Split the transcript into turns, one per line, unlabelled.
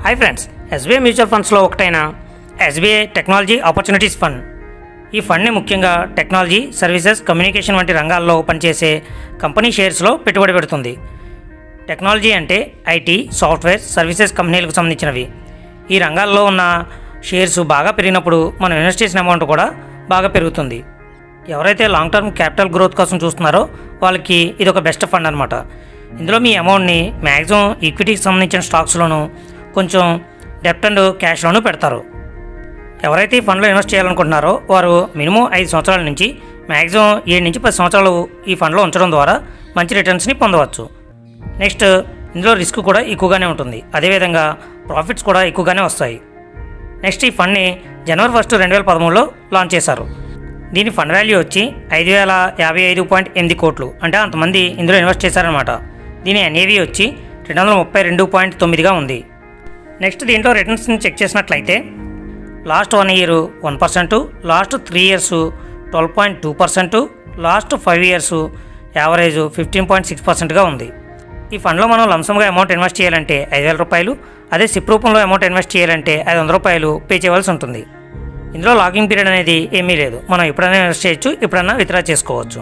Hi friends, SBI mutual ఫండ్స్లో ఒకటైన SBI technology opportunities fund. ఈ ఫండ్ని ముఖ్యంగా టెక్నాలజీ, సర్వీసెస్, కమ్యూనికేషన్ వంటి రంగాల్లో పనిచేసే కంపెనీ షేర్స్లో పెట్టుబడి పెడుతుంది. టెక్నాలజీ అంటే ఐటీ, సాఫ్ట్వేర్, సర్వీసెస్ కంపెనీలకు సంబంధించినవి. ఈ రంగాల్లో ఉన్న షేర్స్ బాగా పెరిగినప్పుడు మనం ఇన్వెస్ట్ చేసిన అమౌంట్ కూడా బాగా పెరుగుతుంది. ఎవరైతే లాంగ్ టర్మ్ క్యాపిటల్ గ్రోత్ కోసం చూస్తున్నారో వాళ్ళకి ఇది ఒక బెస్ట్ ఫండ్ అనమాట. ఇందులో మీ అమౌంట్ని మ్యాక్సిమం ఈక్విటీకి సంబంధించిన స్టాక్స్లోను, కొంచెం డెప్ట్ అండ్ క్యాష్లోనూ పెడతారు. ఎవరైతే ఈ ఫండ్లో ఇన్వెస్ట్ చేయాలనుకుంటున్నారో వారు మినిమం 5 సంవత్సరాల నుంచి మ్యాక్సిమం 7 నుంచి 10 సంవత్సరాలు ఈ ఫండ్లో ఉంచడం ద్వారా మంచి రిటర్న్స్ని పొందవచ్చు. నెక్స్ట్, ఇందులో రిస్క్ కూడా ఎక్కువగానే ఉంటుంది. అదేవిధంగా ప్రాఫిట్స్ కూడా ఎక్కువగానే వస్తాయి. నెక్స్ట్, ఈ ఫండ్ని జనవరి 1, 2013లో లాంచ్ చేశారు. దీని ఫండ్ వాల్యూ వచ్చి 5,055.8 కోట్లు, అంటే అంతమంది ఇందులో ఇన్వెస్ట్ చేశారనమాట. దీని ఎన్ఏవి వచ్చి 232.9గా ఉంది. నెక్స్ట్, దీంట్లో రిటర్న్స్ని చెక్ చేసినట్లయితే last 1 year 1%, last 3 years 12.2%, last 5 years average 15.6%గా ఉంది. ఈ ఫండ్లో మనం లంసమ్గా అమౌంట్ ఇన్వెస్ట్ చేయాలంటే 5,000 రూపాయలు, అదే సిప్ రూపంలో అమౌంట్ ఇన్వెస్ట్ చేయాలంటే 500 రూపాయలు పే చేయవలసి ఉంటుంది. ఇందులో లాగింగ్ పీరియడ్ అనేది ఏమీ లేదు. మనం ఎప్పుడైనా ఇన్వెస్ట్ చేయొచ్చు, ఎప్పుడైనా విత్డ్రా చేసుకోవచ్చు.